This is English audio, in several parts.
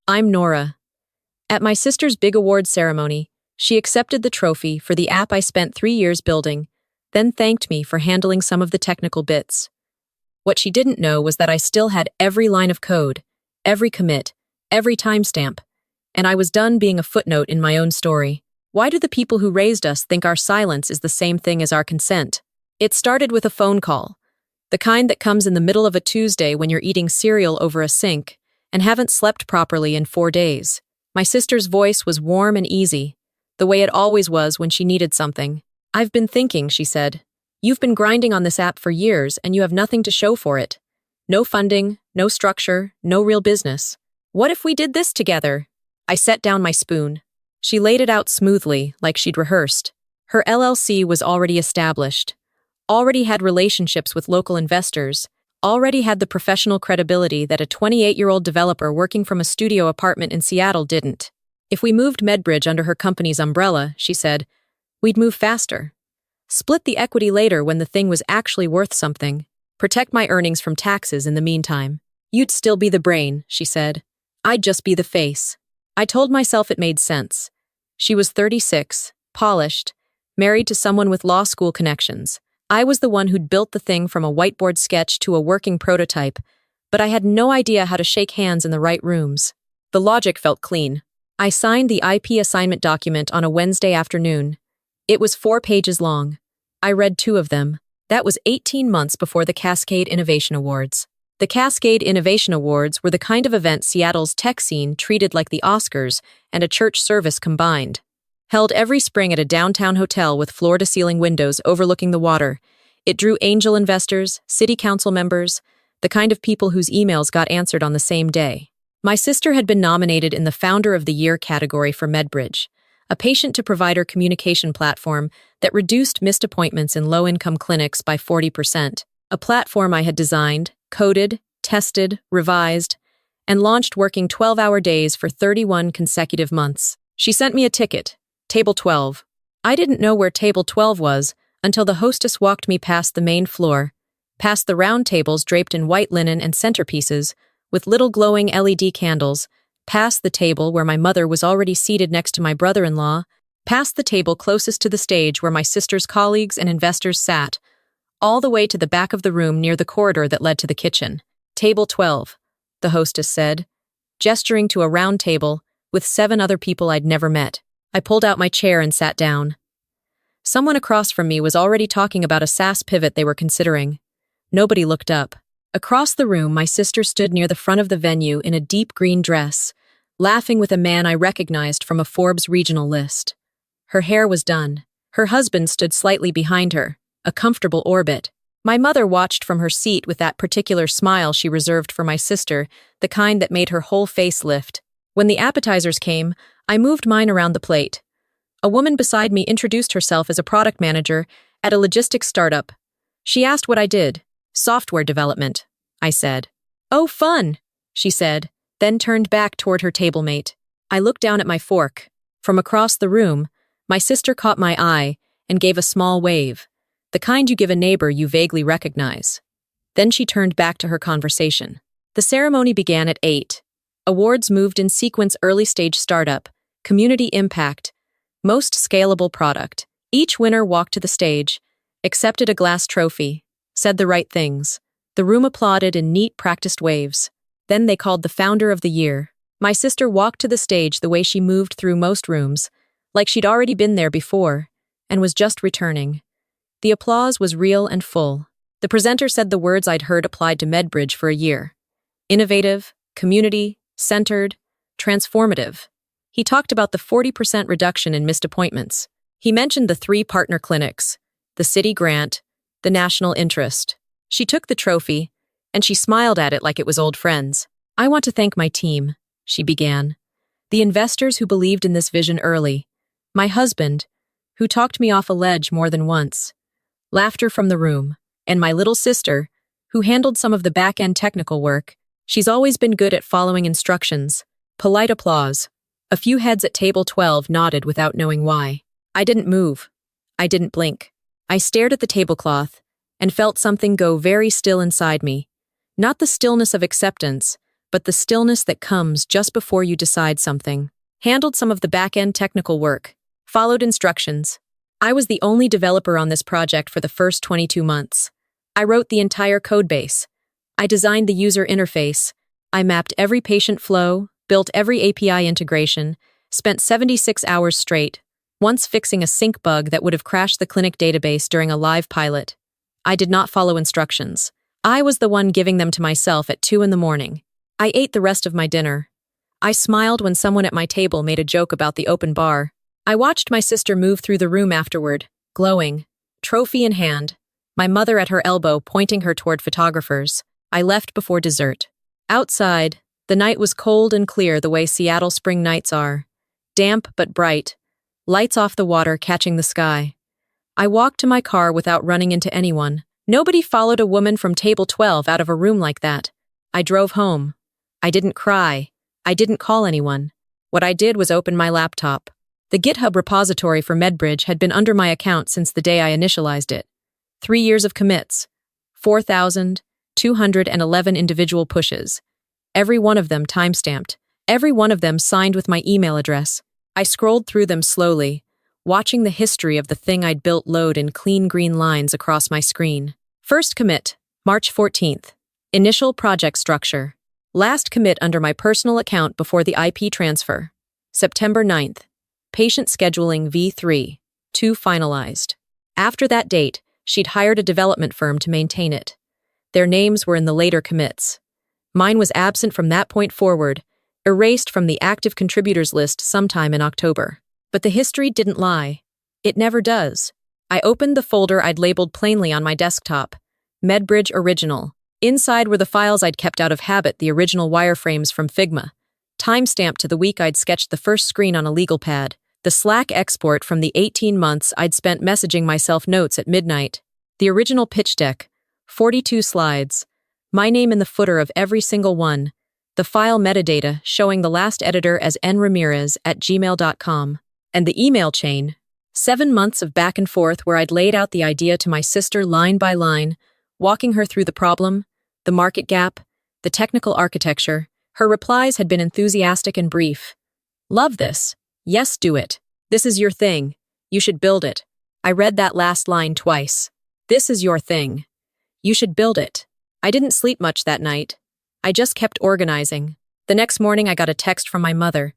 I'm Nora. At my sister's big award ceremony, she accepted the trophy for the app I spent 3 years building, then thanked me for handling some of the technical bits. What she didn't know was that I still had every line of code, every commit, every timestamp, and I was done being a footnote in my own story. Why do the people who raised us think our silence is the same thing as our consent? It started with a phone call, the kind that comes in the middle of a Tuesday when you're eating cereal over a sink and haven't slept properly in 4 days. My sister's voice was warm and easy, the way it always was when she needed something. "I've been thinking," she said. "You've been grinding on this app for years and you have nothing to show for it. No funding, no structure, no real business. What if we did this together?" I set down my spoon. She laid it out smoothly, like she'd rehearsed. Her LLC was already established, already had relationships with local investors, already had the professional credibility that a 28-year-old developer working from a studio apartment in Seattle didn't. If we moved Medbridge under her company's umbrella, she said, we'd move faster. Split the equity later when the thing was actually worth something. Protect my earnings from taxes in the meantime. You'd still be the brain, she said. I'd just be the face. I told myself it made sense. She was 36, polished, married to someone with law school connections. I was the one who'd built the thing from a whiteboard sketch to a working prototype, but I had no idea how to shake hands in the right rooms. The logic felt clean. I signed the IP assignment document on a Wednesday afternoon. It was 4 pages long. I read 2 of them. That was 18 months before the Cascade Innovation Awards. The Cascade Innovation Awards were the kind of event Seattle's tech scene treated like the Oscars and a church service combined. Held every spring at a downtown hotel with floor-to-ceiling windows overlooking the water, it drew angel investors, city council members, the kind of people whose emails got answered on the same day. My sister had been nominated in the Founder of the Year category for Medbridge, a patient-to-provider communication platform that reduced missed appointments in low-income clinics by 40%, a platform I had designed, coded, tested, revised, and launched working 12-hour days for 31 consecutive months. She sent me a ticket, Table 12. I didn't know where Table 12 was until the hostess walked me past the main floor, past the round tables draped in white linen and centerpieces, with little glowing LED candles, past the table where my mother was already seated next to my brother-in-law, past the table closest to the stage where my sister's colleagues and investors sat, all the way to the back of the room near the corridor that led to the kitchen. Table 12, the hostess said, gesturing to a round table with 7 other people I'd never met. I pulled out my chair and sat down. Someone across from me was already talking about a SaaS pivot they were considering. Nobody looked up. Across the room, my sister stood near the front of the venue in a deep green dress, laughing with a man I recognized from a Forbes regional list. Her hair was done. Her husband stood slightly behind her, a comfortable orbit. My mother watched from her seat with that particular smile she reserved for my sister, the kind that made her whole face lift. When the appetizers came, I moved mine around the plate. A woman beside me introduced herself as a product manager at a logistics startup. She asked what I did. Software development, I said. Oh, fun, she said, then turned back toward her table mate. I looked down at my fork. From across the room, my sister caught my eye and gave a small wave, the kind you give a neighbor you vaguely recognize. Then she turned back to her conversation. The ceremony began at 8. Awards moved in sequence: early stage startup, community impact, most scalable product. Each winner walked to the stage, accepted a glass trophy, said the right things. The room applauded in neat, practiced waves. Then they called the Founder of the Year. My sister walked to the stage the way she moved through most rooms, like she'd already been there before, and was just returning. The applause was real and full. The presenter said the words I'd heard applied to Medbridge for a year. Innovative, community, centered, transformative. He talked about the 40% reduction in missed appointments. He mentioned the 3 partner clinics, the city grant, the national interest. She took the trophy, and she smiled at it like it was old friends. I want to thank my team, she began. The investors who believed in this vision early. My husband, who talked me off a ledge more than once. Laughter from the room. And my little sister, who handled some of the back-end technical work. She's always been good at following instructions. Polite applause. A few heads at table 12 nodded without knowing why. I didn't move. I didn't blink. I stared at the tablecloth and felt something go very still inside me. Not the stillness of acceptance, but the stillness that comes just before you decide something. Handled some of the back-end technical work. Followed instructions. I was the only developer on this project for the first 22 months. I wrote the entire codebase. I designed the user interface. I mapped every patient flow, built every API integration, spent 76 hours straight, once fixing a sync bug that would have crashed the clinic database during a live pilot. I did not follow instructions. I was the one giving them to myself at 2 in the morning. I ate the rest of my dinner. I smiled when someone at my table made a joke about the open bar. I watched my sister move through the room afterward, glowing, trophy in hand, my mother at her elbow pointing her toward photographers. I left before dessert. Outside, the night was cold and clear the way Seattle spring nights are. Damp but bright, lights off the water catching the sky. I walked to my car without running into anyone. Nobody followed a woman from table 12 out of a room like that. I drove home. I didn't cry. I didn't call anyone. What I did was open my laptop. The GitHub repository for MedBridge had been under my account since the day I initialized it. 3 years of commits. 4,211 individual pushes. Every one of them timestamped. Every one of them signed with my email address. I scrolled through them slowly, watching the history of the thing I'd built load in clean green lines across my screen. First commit, March 14th. Initial project structure. Last commit under my personal account before the IP transfer. September 9th. Patient scheduling V3. 2 finalized. After that date, she'd hired a development firm to maintain it. Their names were in the later commits. Mine was absent from that point forward, erased from the active contributors list sometime in October. But the history didn't lie. It never does. I opened the folder I'd labeled plainly on my desktop. MedBridge Original. Inside were the files I'd kept out of habit, the original wireframes from Figma. Timestamped to the week I'd sketched the first screen on a legal pad. The Slack export from the 18 months I'd spent messaging myself notes at midnight. The original pitch deck. 42 slides. My name in the footer of every single one. The file metadata showing the last editor as nramirez@gmail.com. And the email chain. 7 months of back and forth where I'd laid out the idea to my sister line by line, walking her through the problem, the market gap, the technical architecture. Her replies had been enthusiastic and brief. Love this. Yes, do it. This is your thing. You should build it. I read that last line twice. This is your thing. You should build it. I didn't sleep much that night. I just kept organizing. The next morning I got a text from my mother.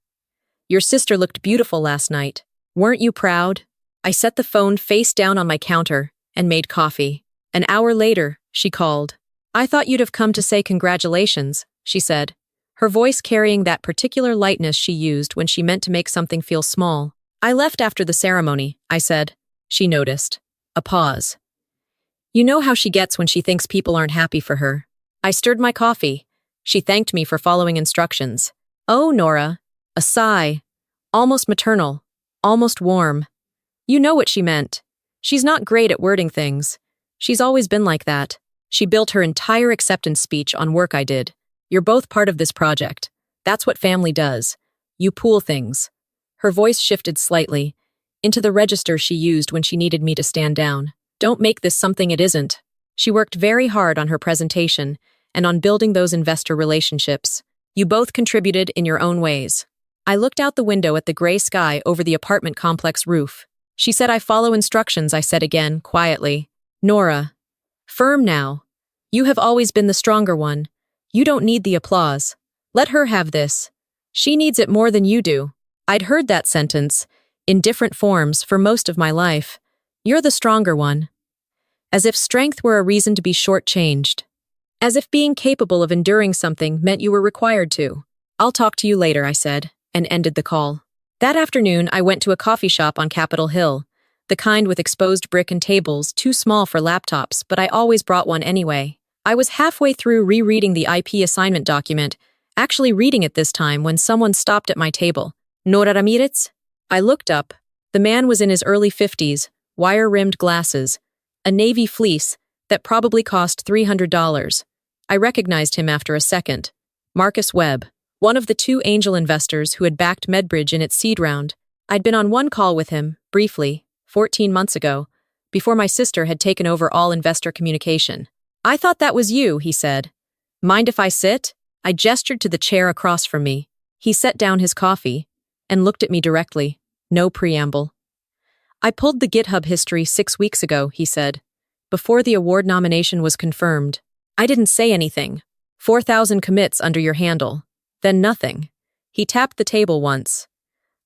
Your sister looked beautiful last night. Weren't you proud? I set the phone face down on my counter and made coffee. An hour later, she called. I thought you'd have come to say congratulations, she said, her voice carrying that particular lightness she used when she meant to make something feel small. I left after the ceremony, I said. She noticed. A pause. You know how she gets when she thinks people aren't happy for her. I stirred my coffee. She thanked me for following instructions. Oh, Nora. A sigh. Almost maternal. Almost warm. You know what she meant. She's not great at wording things. She's always been like that. She built her entire acceptance speech on work I did. You're both part of this project. That's what family does. You pool things. Her voice shifted slightly, into the register she used when she needed me to stand down. Don't make this something it isn't. She worked very hard on her presentation and on building those investor relationships. You both contributed in your own ways. I looked out the window at the gray sky over the apartment complex roof. She said I follow instructions, I said again, quietly. Nora. Firm now. You have always been the stronger one. You don't need the applause. Let her have this. She needs it more than you do. I'd heard that sentence, in different forms, for most of my life. You're the stronger one. As if strength were a reason to be shortchanged. As if being capable of enduring something meant you were required to. I'll talk to you later, I said, and ended the call. That afternoon, I went to a coffee shop on Capitol Hill, the kind with exposed brick and tables, too small for laptops, but I always brought one anyway. I was halfway through rereading the IP assignment document, actually reading it this time when someone stopped at my table. Nora Ramirez? I looked up. The man was in his early 50s, wire-rimmed glasses, a navy fleece that probably cost $300. I recognized him after a second. Marcus Webb, one of the 2 angel investors who had backed MedBridge in its seed round. I'd been on one call with him, briefly, 14 months ago, before my sister had taken over all investor communication. I thought that was you, he said. Mind if I sit? I gestured to the chair across from me. He set down his coffee and looked at me directly. No preamble. I pulled the GitHub history 6 weeks ago, he said, before the award nomination was confirmed. I didn't say anything. 4,000 commits under your handle. Then nothing. He tapped the table once.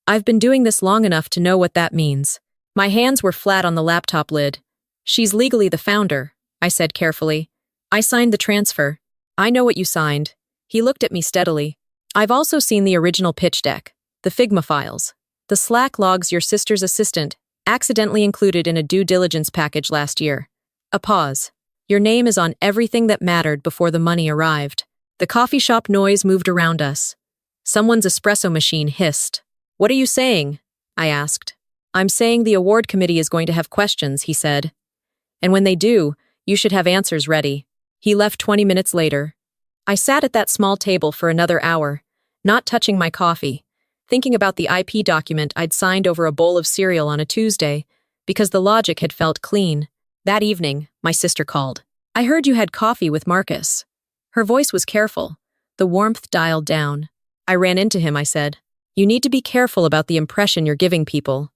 I've been doing this long enough to know what that means. My hands were flat on the laptop lid. She's legally the founder, I said carefully. I signed the transfer. I know what you signed. He looked at me steadily. I've also seen the original pitch deck, the Figma files, the Slack logs your sister's assistant accidentally included in a due diligence package last year. A pause. Your name is on everything that mattered before the money arrived. The coffee shop noise moved around us. Someone's espresso machine hissed. What are you saying? I asked. I'm saying the award committee is going to have questions, he said. And when they do, you should have answers ready. He left 20 minutes later. I sat at that small table for another hour, not touching my coffee, thinking about the IP document I'd signed over a bowl of cereal on a Tuesday, because the logic had felt clean. That evening, my sister called. I heard you had coffee with Marcus. Her voice was careful, the warmth dialed down. I ran into him, I said. You need to be careful about the impression you're giving people.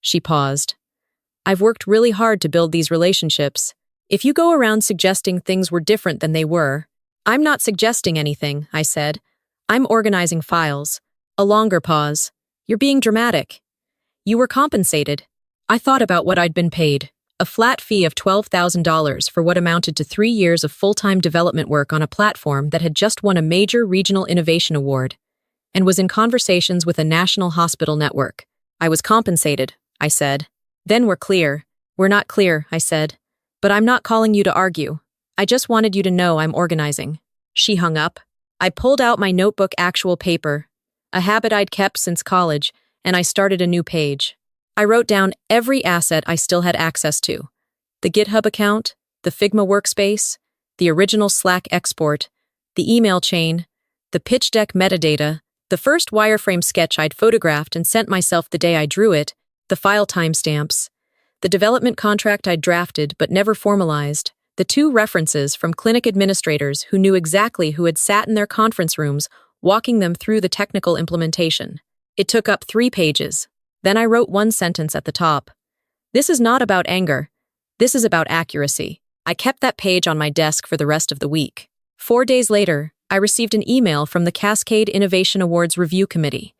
She paused. I've worked really hard to build these relationships. If you go around suggesting things were different than they were, I'm not suggesting anything, I said. I'm organizing files. A longer pause. You're being dramatic. You were compensated. I thought about what I'd been paid. A flat fee of $12,000 for what amounted to 3 years of full-time development work on a platform that had just won a major regional innovation award and was in conversations with a national hospital network. I was compensated, I said. Then we're clear. We're not clear, I said. But I'm not calling you to argue. I just wanted you to know I'm organizing. She hung up. I pulled out my notebook actual paper, a habit I'd kept since college, and I started a new page. I wrote down every asset I still had access to. The GitHub account, the Figma workspace, the original Slack export, the email chain, the pitch deck metadata, the first wireframe sketch I'd photographed and sent myself the day I drew it, the file timestamps, the development contract I'd drafted but never formalized, the 2 references from clinic administrators who knew exactly who had sat in their conference rooms walking them through the technical implementation. It took up 3 pages. Then I wrote 1 sentence at the top. This is not about anger. This is about accuracy. I kept that page on my desk for the rest of the week. 4 days later, I received an email from the Cascade Innovation Awards Review Committee.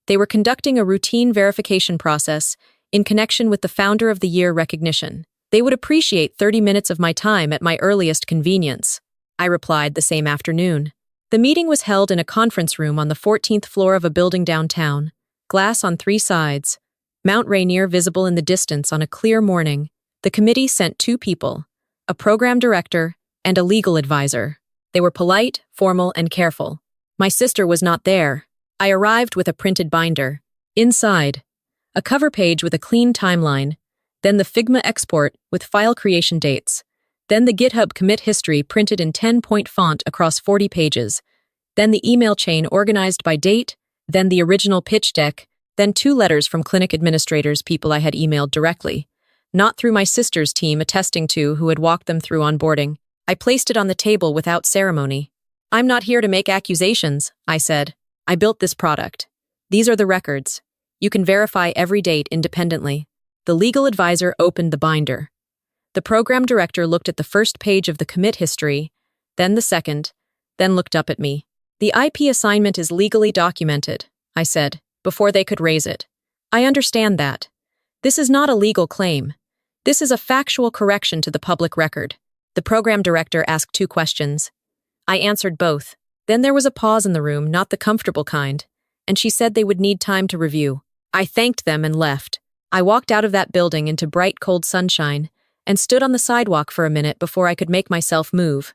They were conducting a routine verification process in connection with the Founder of the Year recognition. They would appreciate 30 minutes of my time at my earliest convenience. I replied the same afternoon. The meeting was held in a conference room on the 14th floor of a building downtown. Glass on 3 sides, Mount Rainier visible in the distance on a clear morning. The committee sent 2 people, a program director and a legal advisor. They were polite, formal, and careful. My sister was not there. I arrived with a printed binder. Inside, a cover page with a clean timeline, then the Figma export with file creation dates, then the GitHub commit history printed in 10-point font across 40 pages, then the email chain organized by date, then the original pitch deck, then 2 letters from clinic administrators, people I had emailed directly, not through my sister's team attesting to who had walked them through onboarding. I placed it on the table without ceremony. I'm not here to make accusations, I said. I built this product. These are the records. You can verify every date independently. The legal advisor opened the binder. The program director looked at the first page of the commit history, then the second, then looked up at me. The IP assignment is legally documented, I said, before they could raise it. I understand that. This is not a legal claim. This is a factual correction to the public record. The program director asked 2 questions. I answered both. Then there was a pause in the room, not the comfortable kind, and she said they would need time to review. I thanked them and left. I walked out of that building into bright, cold sunshine and stood on the sidewalk for a minute before I could make myself move.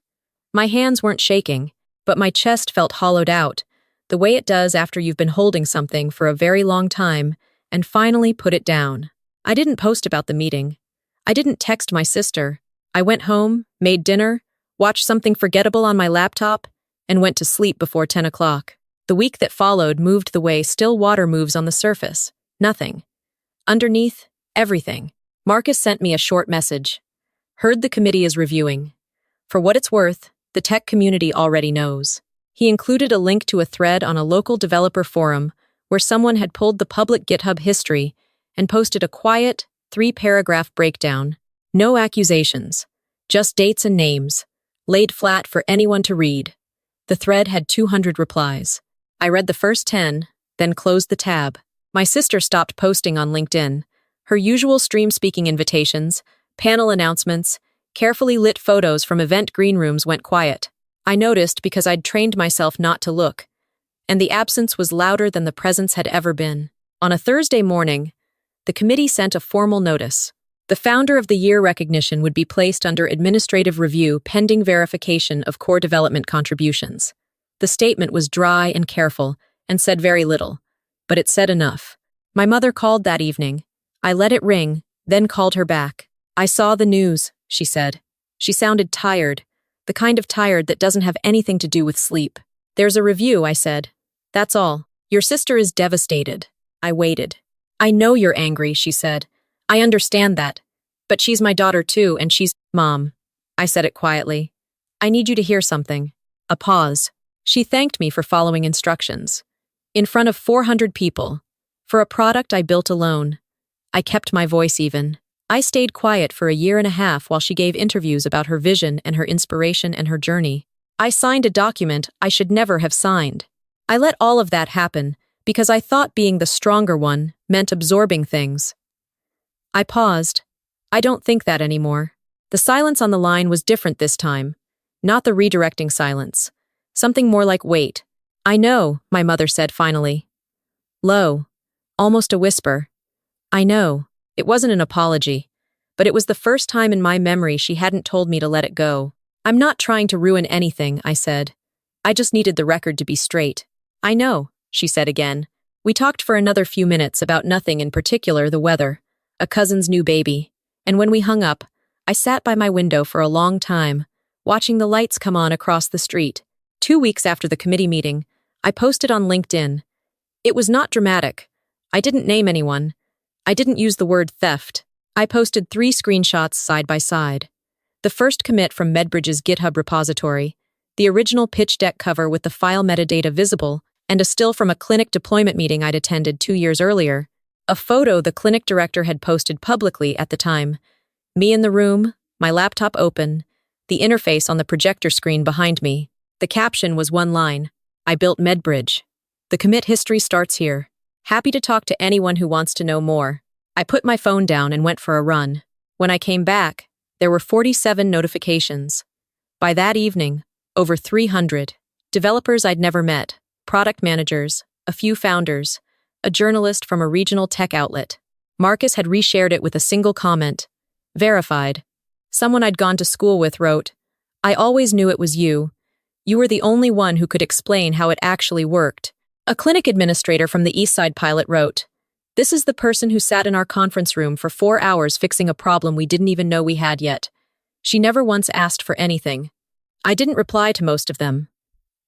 My hands weren't shaking, but my chest felt hollowed out, the way it does after you've been holding something for a very long time and finally put it down. I didn't post about the meeting. I didn't text my sister. I went home, made dinner, watched something forgettable on my laptop, and went to sleep before 10 o'clock. The week that followed moved the way still water moves on the surface. Nothing. Underneath, everything. Marcus sent me a short message. Heard the committee is reviewing. For what it's worth, the tech community already knows. He included a link to a thread on a local developer forum where someone had pulled the public GitHub history and posted a quiet, 3-paragraph breakdown. No accusations, just dates and names, laid flat for anyone to read. The thread had 200 replies. I read the first 10, then closed the tab. My sister stopped posting on LinkedIn. Her usual stream speaking invitations, panel announcements, carefully lit photos from event green rooms went quiet. I noticed because I'd trained myself not to look, and the absence was louder than the presence had ever been. On a Thursday morning, the committee sent a formal notice. The Founder of the Year recognition would be placed under administrative review pending verification of core development contributions. The statement was dry and careful and said very little, but it said enough. My mother called that evening. I let it ring, then called her back. I saw the news, she said. She sounded tired, the kind of tired that doesn't have anything to do with sleep. There's a review, I said. That's all. Your sister is devastated. I waited. I know you're angry, she said. I understand that. But she's my daughter too, and she's— Mom. I said it quietly. I need you to hear something. A pause. She thanked me for following instructions. In front of 400 people. For a product I built alone. I kept my voice even. I stayed quiet for a year and a half while she gave interviews about her vision and her inspiration and her journey. I signed a document I should never have signed. I let all of that happen because I thought being the stronger one meant absorbing things. I paused. I don't think that anymore. The silence on the line was different this time. Not the redirecting silence. Something more like wait. I know, my mother said finally. Low. Almost a whisper. I know. It wasn't an apology. But it was the first time in my memory she hadn't told me to let it go. I'm not trying to ruin anything, I said. I just needed the record to be straight. I know, she said again. We talked for another few minutes about nothing in particular, the weather, a cousin's new baby. And when we hung up, I sat by my window for a long time, watching the lights come on across the street. 2 weeks after the committee meeting, I posted on LinkedIn. It was not dramatic. I didn't name anyone. I didn't use the word theft. I posted 3 screenshots side by side. The first commit from Medbridge's GitHub repository, the original pitch deck cover with the file metadata visible, and a still from a clinic deployment meeting I'd attended 2 years earlier. A photo the clinic director had posted publicly at the time. Me in the room, my laptop open, the interface on the projector screen behind me. The caption was one line. I built Medbridge. The commit history starts here. Happy to talk to anyone who wants to know more. I put my phone down and went for a run. When I came back, there were 47 notifications. By that evening, over 300. Developers I'd never met, product managers, a few founders, a journalist from a regional tech outlet. Marcus had reshared it with a single comment. Verified. Someone I'd gone to school with wrote, I always knew it was you. You were the only one who could explain how it actually worked. A clinic administrator from the Eastside pilot wrote, This is the person who sat in our conference room for 4 hours fixing a problem we didn't even know we had yet. She never once asked for anything. I didn't reply to most of them,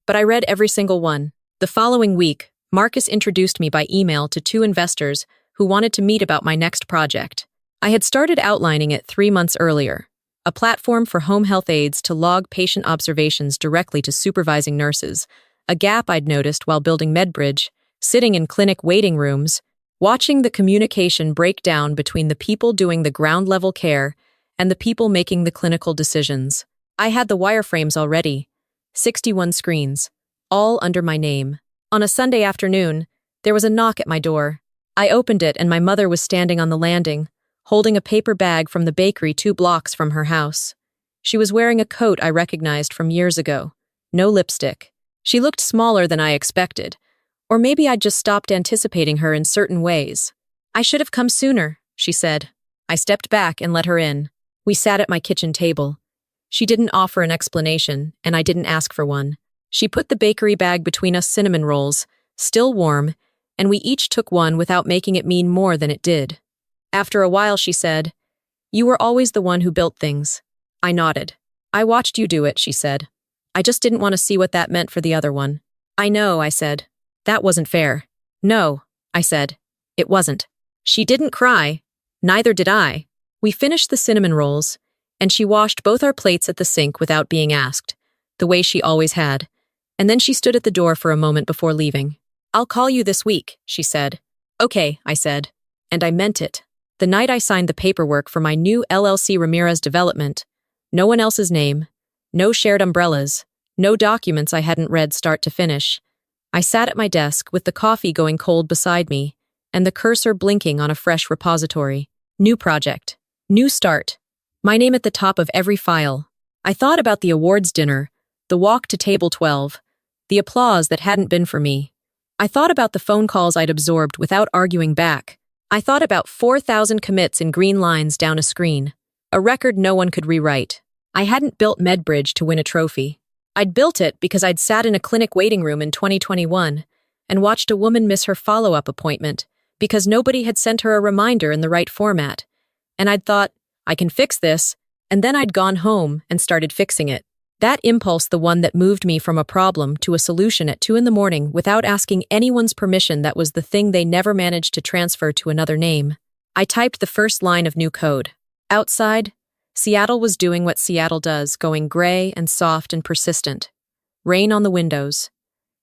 but I read every single one. The following week, Marcus introduced me by email to 2 investors who wanted to meet about my next project. I had started outlining it 3 months earlier, a platform for home health aides to log patient observations directly to supervising nurses, a gap I'd noticed while building Medbridge, sitting in clinic waiting rooms, watching the communication break down between the people doing the ground-level care and the people making the clinical decisions. I had the wireframes already, 61 screens, all under my name. On a Sunday afternoon, there was a knock at my door. I opened it and my mother was standing on the landing, holding a paper bag from the bakery 2 blocks from her house. She was wearing a coat I recognized from years ago. No lipstick. She looked smaller than I expected, or maybe I'd just stopped anticipating her in certain ways. I should have come sooner, she said. I stepped back and let her in. We sat at my kitchen table. She didn't offer an explanation, and I didn't ask for one. She put the bakery bag between us cinnamon rolls, still warm, and we each took one without making it mean more than it did. After a while, she said, You were always the one who built things. I nodded. I watched you do it, she said. I just didn't want to see what that meant for the other one. I know, I said. That wasn't fair. No, I said. It wasn't. She didn't cry. Neither did I. We finished the cinnamon rolls, and she washed both our plates at the sink without being asked, the way she always had. And then she stood at the door for a moment before leaving. "I'll call you this week," she said. "Okay," I said. And I meant it. The night I signed the paperwork for my new LLC Ramirez development, no one else's name, no shared umbrellas, no documents I hadn't read start to finish. I sat at my desk with the coffee going cold beside me and the cursor blinking on a fresh repository. New project. New start. My name at the top of every file. I thought about the awards dinner, the walk to table 12, the applause that hadn't been for me. I thought about the phone calls I'd absorbed without arguing back. I thought about 4,000 commits in green lines down a screen, a record no one could rewrite. I hadn't built MedBridge to win a trophy. I'd built it because I'd sat in a clinic waiting room in 2021 and watched a woman miss her follow-up appointment because nobody had sent her a reminder in the right format. And I'd thought, I can fix this, and then I'd gone home and started fixing it. That impulse, the one that moved me from a problem to a solution at 2 a.m. without asking anyone's permission, that was the thing they never managed to transfer to another name. I typed the first line of new code. Outside, Seattle was doing what Seattle does, going gray and soft and persistent. Rain on the windows.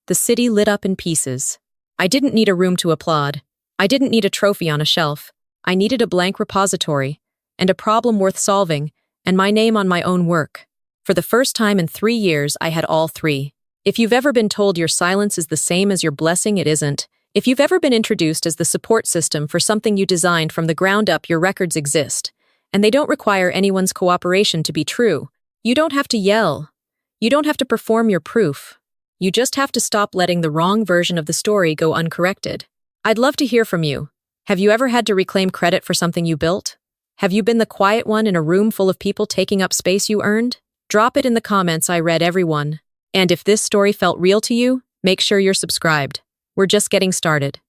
The city lit up in pieces. I didn't need a room to applaud. I didn't need a trophy on a shelf. I needed a blank repository, and a problem worth solving, and my name on my own work. For the first time in 3 years, I had all three. If you've ever been told your silence is the same as your blessing, it isn't. If you've ever been introduced as the support system for something you designed from the ground up, your records exist, and they don't require anyone's cooperation to be true. You don't have to yell. You don't have to perform your proof. You just have to stop letting the wrong version of the story go uncorrected. I'd love to hear from you. Have you ever had to reclaim credit for something you built? Have you been the quiet one in a room full of people taking up space you earned? Drop it in the comments. I read everyone. And if this story felt real to you, make sure you're subscribed. We're just getting started.